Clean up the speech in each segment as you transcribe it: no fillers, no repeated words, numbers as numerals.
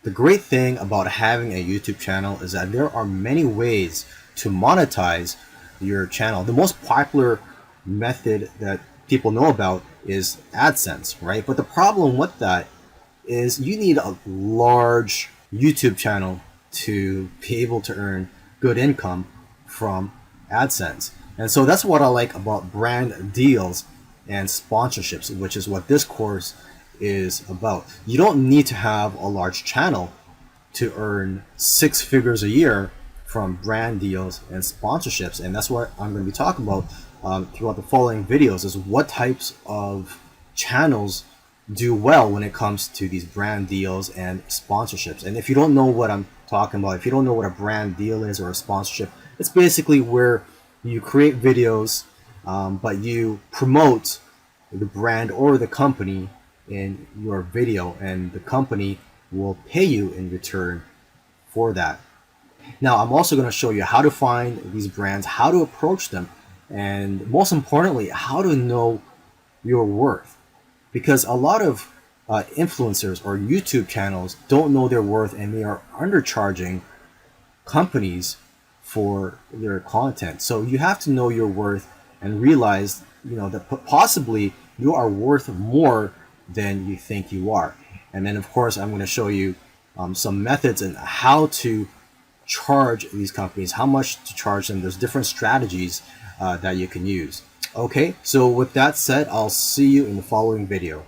The great thing about having a YouTube channel is that there are many ways to monetize your channel. The most popular method that people know about is AdSense, right? But the problem with that is you need a large YouTube channel to be able to earn good income from AdSense. And so that's what I like about brand deals and sponsorships, which is what this course is about. You don't need to have a large channel to earn 6 figures a year from brand deals and sponsorships. And that's what I'm going to be talking about throughout the following videos, is what types of channels do well when it comes to these brand deals and sponsorships. And if you don't know what I'm talking about, if you don't know what a brand deal is or a sponsorship, it's basically where you create videos, but you promote the brand or the company in your video, and the company will pay you in return for that. Now, I'm also going to show you how to find these brands, how to approach them, and most importantly, how to know your worth. Because a lot of influencers or YouTube channels don't know their worth, and they are undercharging companies for their content. So you have to know your worth and realize, that possibly you are worth more than you think you are. And then, of course, I'm going to show you some methods and how to charge these companies, how much to charge them. There's different strategies that you can use. Okay, so with that said, I'll see you in the following video.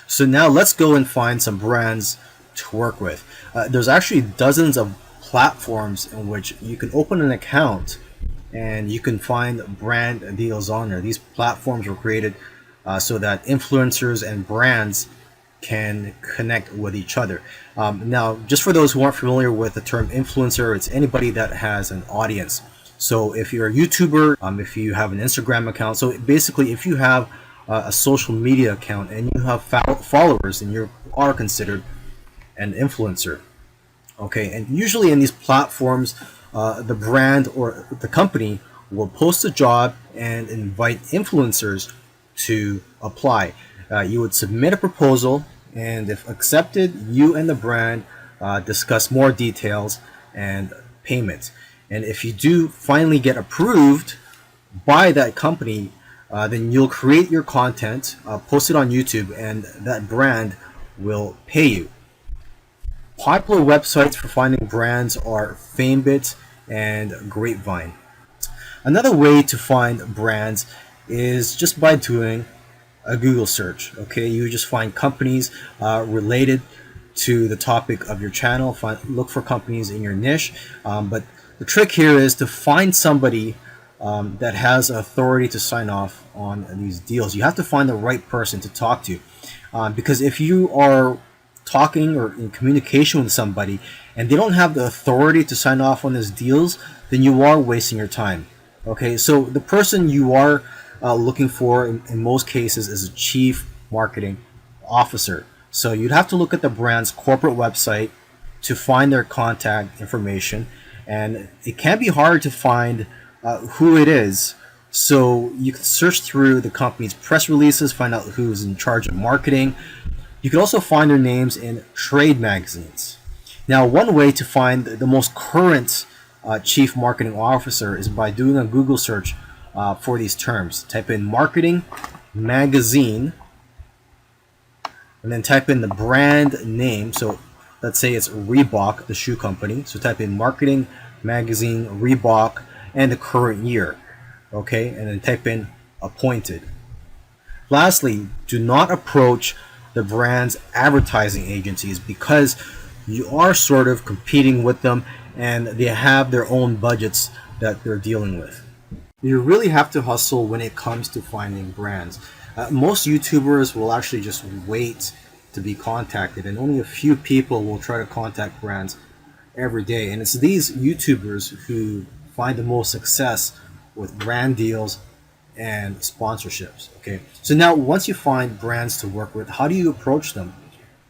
So now let's go and find some brands to work with. There's actually dozens of platforms in which you can open an account and you can find brand deals on there. These platforms were created so that influencers and brands can connect with each other. Now, just for those who aren't familiar with the term influencer, it's anybody that has an audience. So if you're a YouTuber, if you have an Instagram account, so basically if you have a social media account and you have followers, then you are considered an influencer. Okay, and usually in these platforms, the brand or the company will post a job and invite influencers to apply. You would submit a proposal, and if accepted, you and the brand discuss more details and payment. And if you do finally get approved by that company, then you'll create your content, post it on YouTube, and that brand will pay you. Popular websites for finding brands are FameBit and Grapevine. Another way to find brands is just by doing a Google search. Okay, you just find companies related to the topic of your channel. Look for companies in your niche, but the trick here is to find somebody that has authority to sign off on these deals. You have to find the right person to talk to, because if you are talking or in communication with somebody and they don't have the authority to sign off on these deals, then you are wasting your time. Okay, so the person you are looking for in most cases is a chief marketing officer. So you'd have to look at the brand's corporate website to find their contact information, and it can be hard to find who it is. So you can search through the company's press releases, find out who's in charge of marketing. You can also find their names in trade magazines. Now, one way to find the most current chief marketing officer is by doing a Google search for these terms. Type in marketing magazine and then type in the brand name. So let's say it's Reebok, the shoe company. So type in marketing magazine Reebok and the current year. Okay, and then type in appointed. Lastly, do not approach the brand's advertising agencies, because you are sort of competing with them and they have their own budgets that they're dealing with. You really have to hustle when it comes to finding brands. Most YouTubers will actually just wait to be contacted, and only a few people will try to contact brands every day. And it's these YouTubers who find the most success with brand deals and sponsorships. Okay, so now once you find brands to work with, how do you approach them?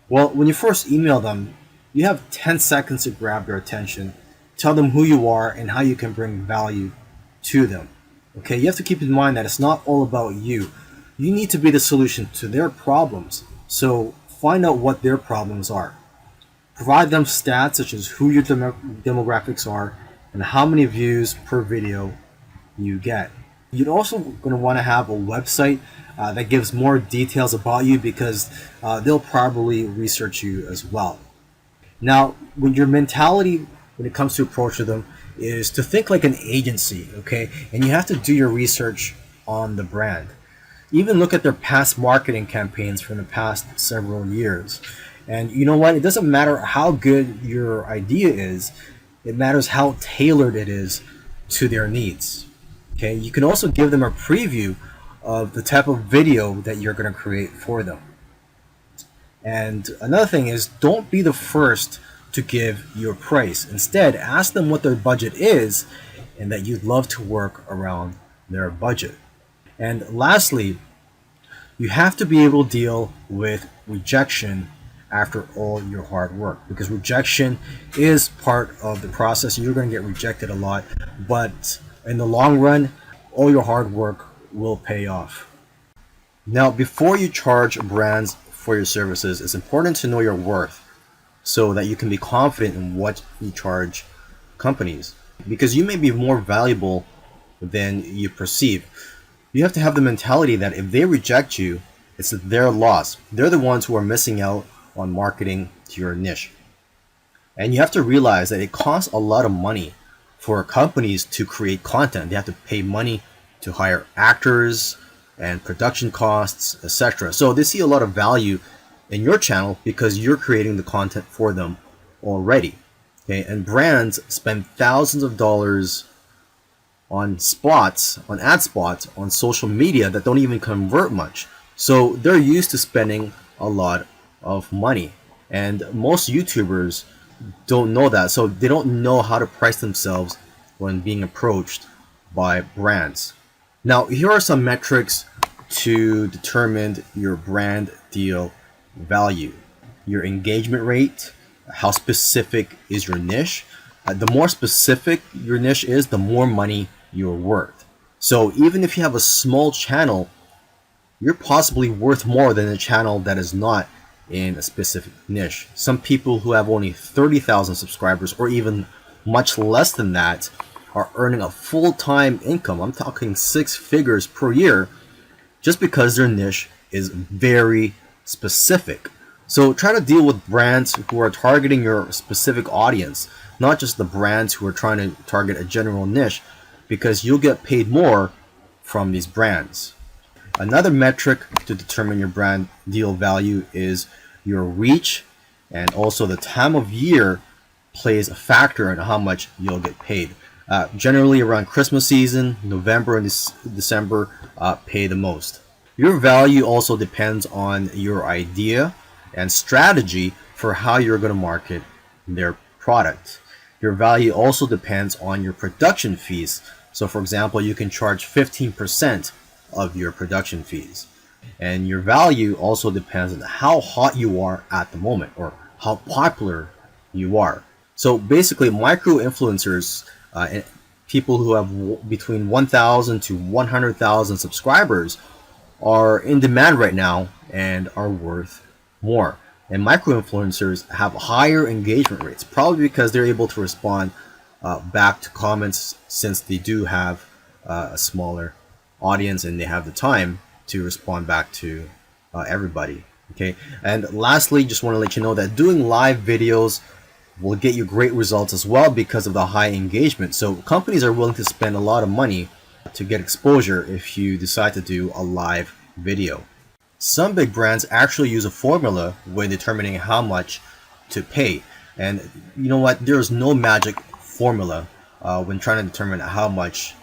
Well, when you first email them, you have 10 seconds to grab their attention, tell them who you are and how you can bring value to them. Okay, you have to keep in mind that it's not all about you. You need to be the solution to their problems. So find out what their problems are. Provide them stats such as who your demographics are and how many views per video you get. You're also going to want to have a website that gives more details about you, because they'll probably research you as well. Now, when your mentality when it comes to approach them is to think like an agency, okay? And you have to do your research on the brand. Even look at their past marketing campaigns from the past several years. And you know what? It doesn't matter how good your idea is, it matters how tailored it is to their needs. Okay, you can also give them a preview of the type of video that you're going to create for them. And another thing is, don't be the first to give your price. Instead, ask them what their budget is and that you'd love to work around their budget. And lastly, you have to be able to deal with rejection after all your hard work, because rejection is part of the process. You're going to get rejected a lot, but in the long run, all your hard work will pay off. Now, before you charge brands for your services, it's important to know your worth so that you can be confident in what you charge companies, because you may be more valuable than you perceive. You have to have the mentality that if they reject you, it's their loss. They're the ones who are missing out on marketing to your niche. And you have to realize that it costs a lot of money for companies to create content. They have to pay money to hire actors and production costs, etc. So they see a lot of value in your channel because you're creating the content for them already. Okay, and brands spend thousands of dollars on spots, on ad spots, on social media that don't even convert much. So they're used to spending a lot of money. And most YouTubers don't know that. So they don't know how to price themselves when being approached by brands. Now, here are some metrics to determine your brand deal value. Your engagement rate, how specific is your niche. The more specific your niche is, the more money you're worth. So even if you have a small channel, you're possibly worth more than a channel that is not in a specific niche. Some people who have only 30,000 subscribers or even much less than that are earning a full-time income. I'm talking 6 figures per year just because their niche is very specific. So try to deal with brands who are targeting your specific audience, not just the brands who are trying to target a general niche, because you'll get paid more from these brands. Another metric to determine your brand deal value is your reach, and also the time of year plays a factor in how much you'll get paid. Generally around Christmas season, November and December pay the most. Your value also depends on your idea and strategy for how you're going to market their product. Your value also depends on your production fees. So for example, you can charge 15% of your production fees. And your value also depends on how hot you are at the moment or how popular you are. So basically, micro influencers, people who have between 1,000 to 100,000 subscribers, are in demand right now and are worth more. And micro influencers have higher engagement rates, probably because they're able to respond back to comments, since they do have a smaller audience and they have the time to respond back to everybody. Okay, and lastly, just want to let you know that doing live videos will get you great results as well because of the high engagement. So companies are willing to spend a lot of money to get exposure if you decide to do a live video. Some big brands actually use a formula when determining how much to pay. And you know what? There's no magic formula when trying to determine how much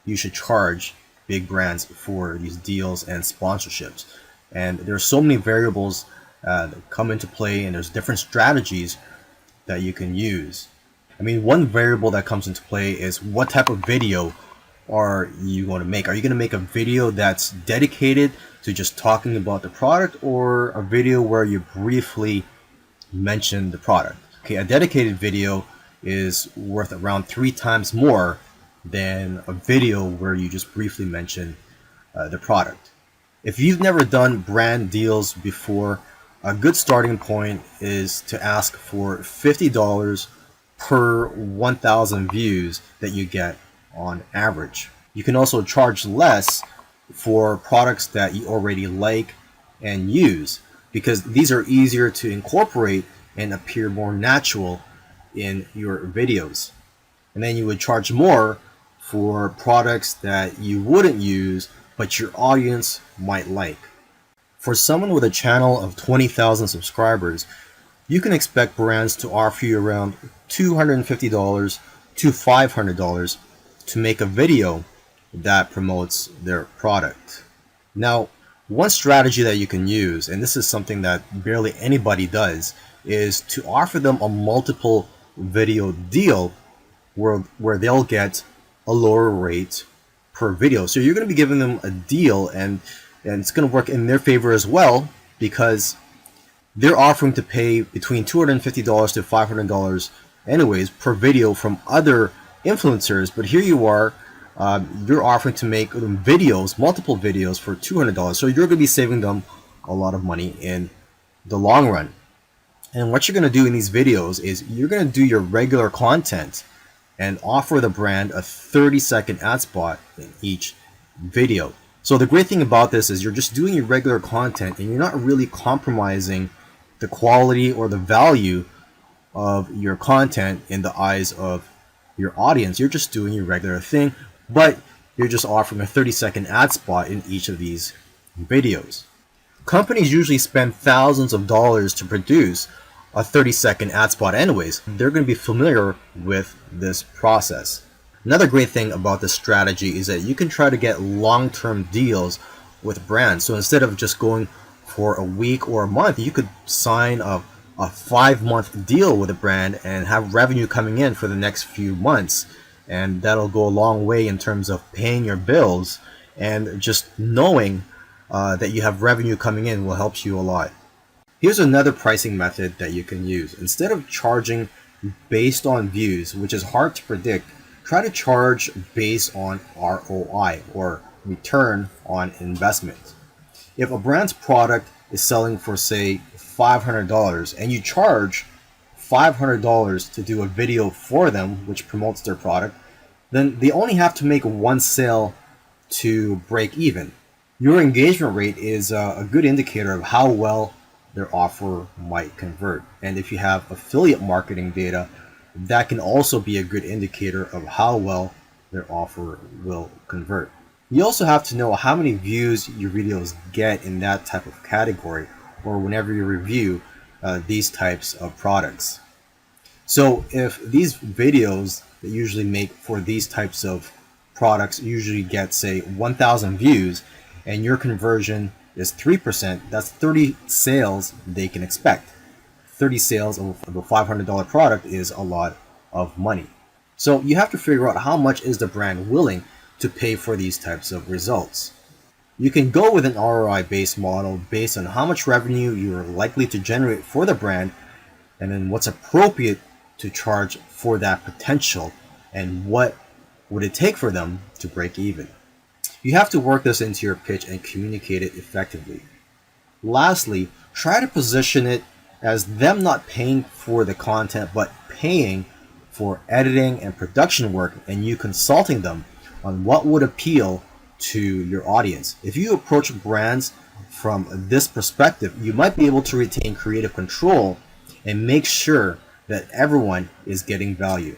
you should charge big brands for these deals and sponsorships. And there's so many variables that come into play, and there's different strategies that you can use. I mean, one variable that comes into play is what type of video are you going to make? Are you going to make a video that's dedicated to just talking about the product, or a video where you briefly mention the product? Okay, a dedicated video is worth around 3 times more than a video where you just briefly mention the product. If you've never done brand deals before, A good starting point is to ask for $50 per 1,000 views that you get on average. You can also charge less for products that you already like and use, because these are easier to incorporate and appear more natural in your videos. And then you would charge more for products that you wouldn't use but your audience might like. For someone with a channel of 20,000 subscribers, you can expect brands to offer you around $250 to $500 to make a video that promotes their product. Now, one strategy that you can use, and this is something that barely anybody does, is to offer them a multiple video deal where they'll get a lower rate per video. So you're going to be giving them a deal, and it's going to work in their favor as well, because they're offering to pay between $250 to $500 anyways per video from other influencers. But here you are, you're offering to make videos, multiple videos for $200. So you're going to be saving them a lot of money in the long run. And what you're going to do in these videos is you're going to do your regular content and offer the brand a 30-second ad spot in each video. So the great thing about this is you're just doing your regular content and you're not really compromising the quality or the value of your content in the eyes of your audience. You're just doing your regular thing, but you're just offering a 30-second ad spot in each of these videos. Companies usually spend thousands of dollars to produce a 30-second ad spot anyways. They're going to be familiar with this process. Another great thing about this strategy is that you can try to get long-term deals with brands. So instead of just going for a week or a month, you could sign a 5-month deal with a brand and have revenue coming in for the next few months. And that'll go a long way in terms of paying your bills, and just knowing that you have revenue coming in will help you a lot. Here's another pricing method that you can use. Instead of charging based on views, which is hard to predict, try to charge based on ROI, or return on investment. If a brand's product is selling for, say, $500 and you charge $500 to do a video for them which promotes their product, then they only have to make one sale to break even. Your engagement rate is a good indicator of how well their offer might convert. And if you have affiliate marketing data, that can also be a good indicator of how well their offer will convert. You also have to know how many views your videos get in that type of category, or whenever you review these types of products. So if these videos that usually make for these types of products usually get, say, 1,000 views, and your conversion is 3%, that's 30 sales they can expect. 30 sales of a $500 product is a lot of money. So you have to figure out how much is the brand willing to pay for these types of results. You can go with an ROI-based model based on how much revenue you are likely to generate for the brand, and then what's appropriate to charge for that potential, and what would it take for them to break even. You have to work this into your pitch and communicate it effectively. Lastly, try to position it as them not paying for the content, but paying for editing and production work, and you consulting them on what would appeal to your audience. If you approach brands from this perspective, you might be able to retain creative control and make sure that everyone is getting value.